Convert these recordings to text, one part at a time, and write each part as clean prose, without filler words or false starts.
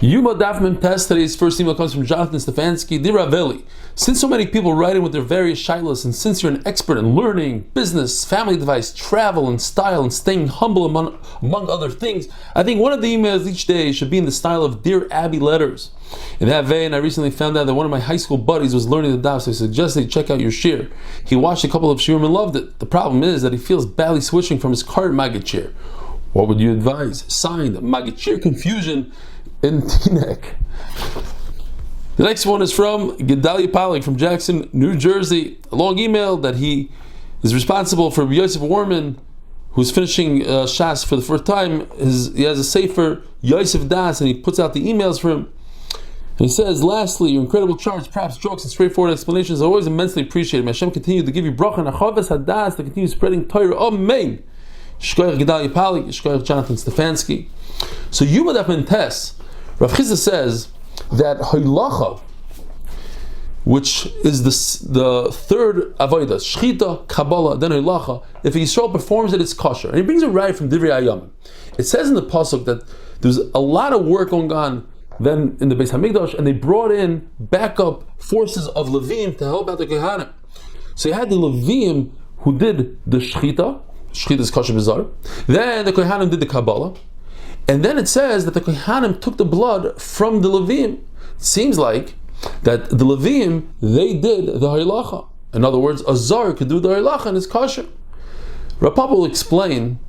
Yoma Daf. Today's first email comes from Jonathan Stefansky. Dear R Eli, since so many people write in with their various shilas, and since you're an expert in learning, business, family advice, travel, and style, and staying humble among other things, I think one of the emails each day should be in the style of Dear Abby letters. In that vein, I recently found out that one of my high school buddies was learning the daf, so I suggested he check out your shir. He watched a couple of shirim and loved it. The problem is that he feels badly switching from his current Maggid shir. What would you advise? Signed, Maggid shir confusion in Teaneck. The next one is from Gedalia Polig from Jackson, New Jersey. A long email that he is responsible for Yosef Warman, who's finishing Shas for the first time. He has a sefer, Yosef Das, and he puts out the emails for him. And he says, lastly, your incredible charts, perhaps jokes, and straightforward explanations are always immensely appreciated. May Hashem continue to give you bracha and achaves hadas to continue spreading Torah. Amen. Shkoyach Gedalia Polig, Shkoyach Jonathan Stefansky. So Yoma Daf Min Tes, Rav Chizda says that Halacha, which is the third avodah, Shchita, Kabbalah, then Halacha, if a Yisrael performs it, it's kosher. And he brings a right from Divrei Ayam. It says in the pasuk that there's a lot of work going on then in the Beis Hamikdash, and they brought in backup forces of Levim to help out the Kohanim. So you had the Levim who did the Shchita is kosher bizarre. Then the Kohanim did the Kabbalah. And then it says that the Kohanim took the blood from the Levim. It seems like that the Levim, they did the Halacha. In other words, a Zar could do the Halacha and it's kosher. Rav Papa will explain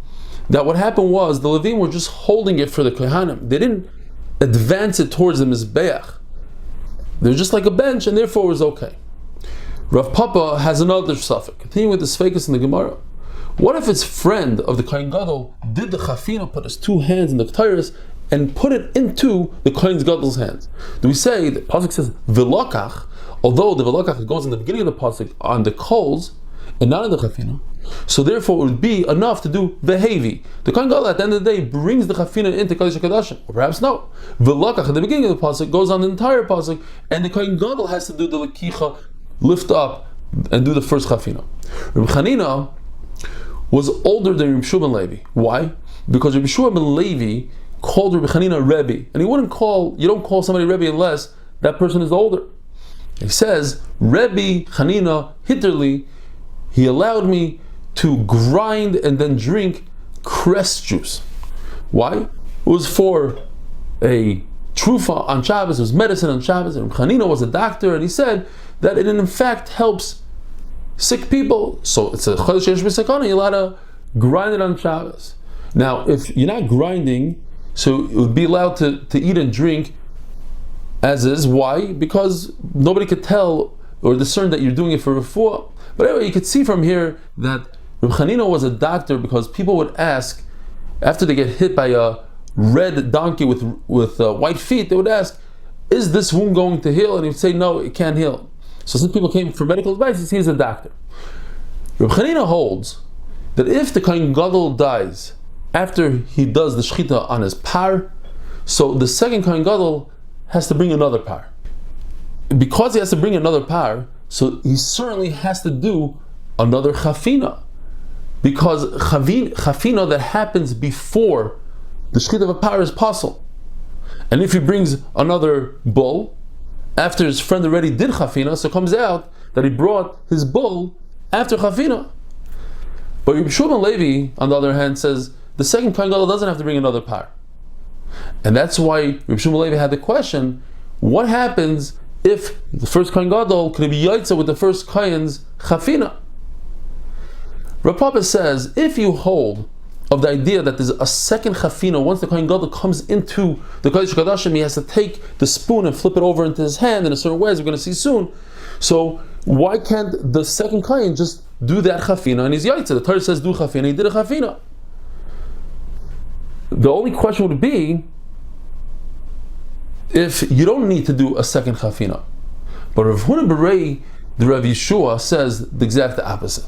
that what happened was the Levim were just holding it for the Kohanim. They didn't advance it towards the Mizbeach. They're just like a bench, and therefore it was okay. Rav Papa has another suffix. Continuing with the Sfeikus in the Gemara. What if his friend of the Kohen Gadol did the chafina, put his two hands in the Ketores, and put it into the Kohen Gadol's hands? Do we say, the pasuk says v'lokach, although the v'lokach goes in the beginning of the pasuk on the coals and not in the chafina, so therefore it would be enough to do v'hevi. The Kohen Gadol at the end of the day brings the chafina into Kodesh HaKodashim, or perhaps no. V'lokach at the beginning of the pasuk goes on the entire pasuk, and the Kohen Gadol has to do the lekicha, lift up, and do the first chafina. Reb Chanina was older than Reb Shua ben Levi. Why? Because Reb Shua ben Levi called Reb Chanina Rebbe, and you don't call somebody Rebbe unless that person is older. He says, Rebbe Chanina Hitterli, he allowed me to grind and then drink cress juice. Why? It was for a trufa on Shabbos, it was medicine on Shabbos, and Reb Chanina was a doctor, and he said that it in fact helps sick people. So it's a chodesh yesh b'sakana, you're allowed to grind it on Shabbos. Now, if you're not grinding, so it would be allowed to eat and drink as is. Why? Because nobody could tell or discern that you're doing it for refuah. But anyway, you could see from here that Reb Chanina was a doctor, because people would ask, after they get hit by a red donkey with white feet, they would ask, is this wound going to heal? And he would say, no, it can't heal. So since people came for medical advice, he's a doctor. Reb Chanina holds that if the Kohen Gadol dies after he does the shchita on his par, so the second Kohen Gadol has to bring another par. Because he has to bring another par, so he certainly has to do another chafina. Because chafina that happens before the shchita of a par is possible. And if he brings another bull, after his friend already did chafina, so it comes out that he brought his bull after chafina. But Reb Shua ben Levi, on the other hand, says the second Kohen Gadol doesn't have to bring another par. And that's why Reb Shua ben Levi had the question, what happens if the first Kohen Gadol could be yaitza with the first Kohen's chafina? Rav Papa says, if you hold of the idea that there's a second chafina, once the Kohen Gadol comes into the Kodesh HaKodashim, he has to take the spoon and flip it over into his hand in a certain way, as we're going to see soon. So why can't the second Kohen just do that chafina and he's yaitza? The Torah says do chafina, he did a chafina. The only question would be if you don't need to do a second chafina. But Rav Huna Berei, the Rav Yeshua, says the exact opposite.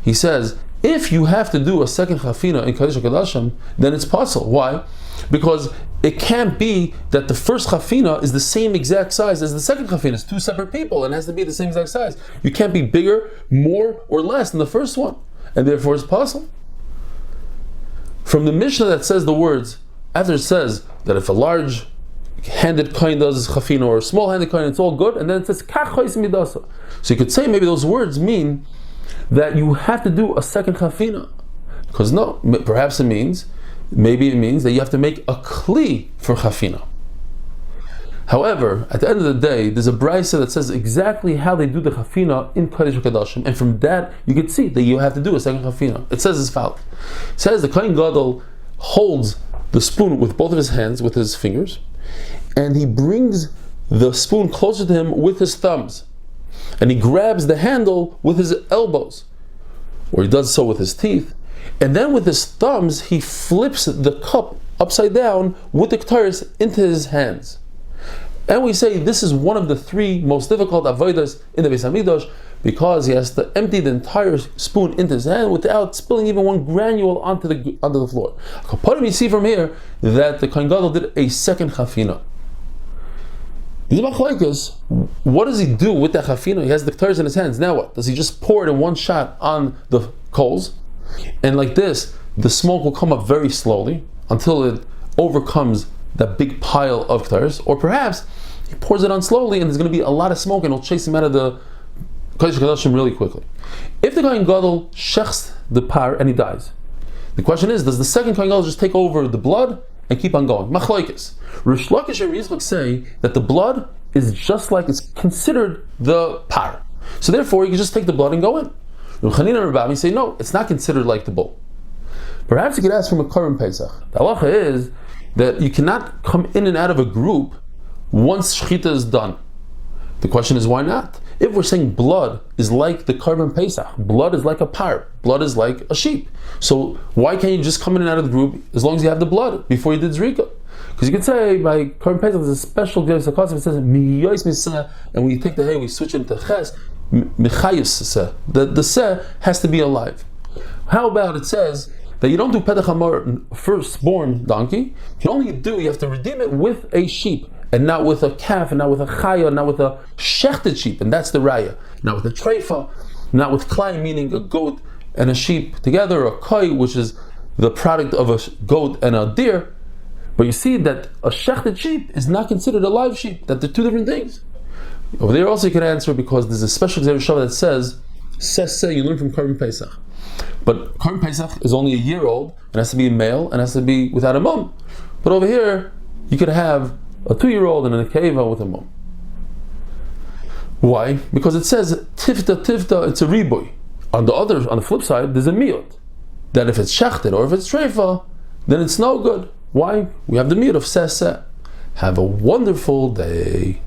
He says, if you have to do a second chafina in Kodesh HaKodashim, then it's possible. Why? Because it can't be that the first chafina is the same exact size as the second chafina. It's two separate people and it has to be the same exact size. You can't be bigger, more, or less than the first one. And therefore it's possible. From the Mishnah that says the words, after it says that if a large big-handed kohen does chafina or a small-handed kohen, it's all good, and then it says kach chois midasa. So you could say maybe those words mean that you have to do a second chafina. Because no, perhaps maybe it means that you have to make a kli for chafina. However, at the end of the day, there's a brisa that says exactly how they do the chafina in Kodesh HaKodashim, and from that you can see that you have to do a second chafina. It says as follows. It says the Kohen Gadol holds the spoon with both of his hands, with his fingers, and he brings the spoon closer to him with his thumbs, and he grabs the handle with his elbows, or he does so with his teeth, and then with his thumbs he flips the cup upside down with the ktaris into his hands. And we say this is one of the three most difficult avodas in the Beis Hamikdash, because he has to empty the entire spoon into his hand without spilling even one granule onto the floor. You see from here that the Kohen Gadol did a second chafina. What does he do with that chafina? He has the ktaris in his hands. Now what? Does he just pour it in one shot on the coals? And like this, the smoke will come up very slowly until it overcomes that big pile of ktaris, or perhaps he pours it on slowly and there's going to be a lot of smoke and it'll chase him out of the Kodesh HaKodashim really quickly. If the Kohen Gadol shechs the par and he dies, the question is, does the second Kohen Gadol just take over the blood and keep on going? Machlokes. Rish Lakish and Yizchak say that the blood is just like it's considered the par, so therefore you can just take the blood and go in. Reb Chanina and Rabbi say no, it's not considered like the bull. Perhaps you could ask from a Korban Pesach. The halacha is that you cannot come in and out of a group once shechita is done. The question is, why not? If we're saying blood is like the Korban Pesach, blood is like a par, blood is like a sheep, so why can't you just come in and out of the group as long as you have the blood before you did zrika? Because you could say by Korban Pesach there's a special Gevus HaKosef, it says miyos miseh, and when you take the hay we switch it into ches, mechayus seh. The seh has to be alive. How about it says that you don't do Pedach Hamor, firstborn donkey, you have to redeem it with a sheep, and not with a calf, and not with a chaya, not with a shechted sheep, and that's the raya. Not with a treifa, not with klai, meaning a goat and a sheep together, or a koi, which is the product of a goat and a deer. But you see that a shechted sheep is not considered a live sheep, that they're two different things. Over there also you can answer, because there's a special Gzeir Shavah that says, you learn from Korban Pesach. But Korban Pesach is only a year old, and has to be a male, and has to be without a mum. But over here, you could have a 2-year-old and a nekeva with a mum. Why? Because it says tifta, it's a riboy. On the flip side, there's a miyot. That if it's shechted or if it's treifa, then it's no good. Why? We have the miyot of seh. Have a wonderful day.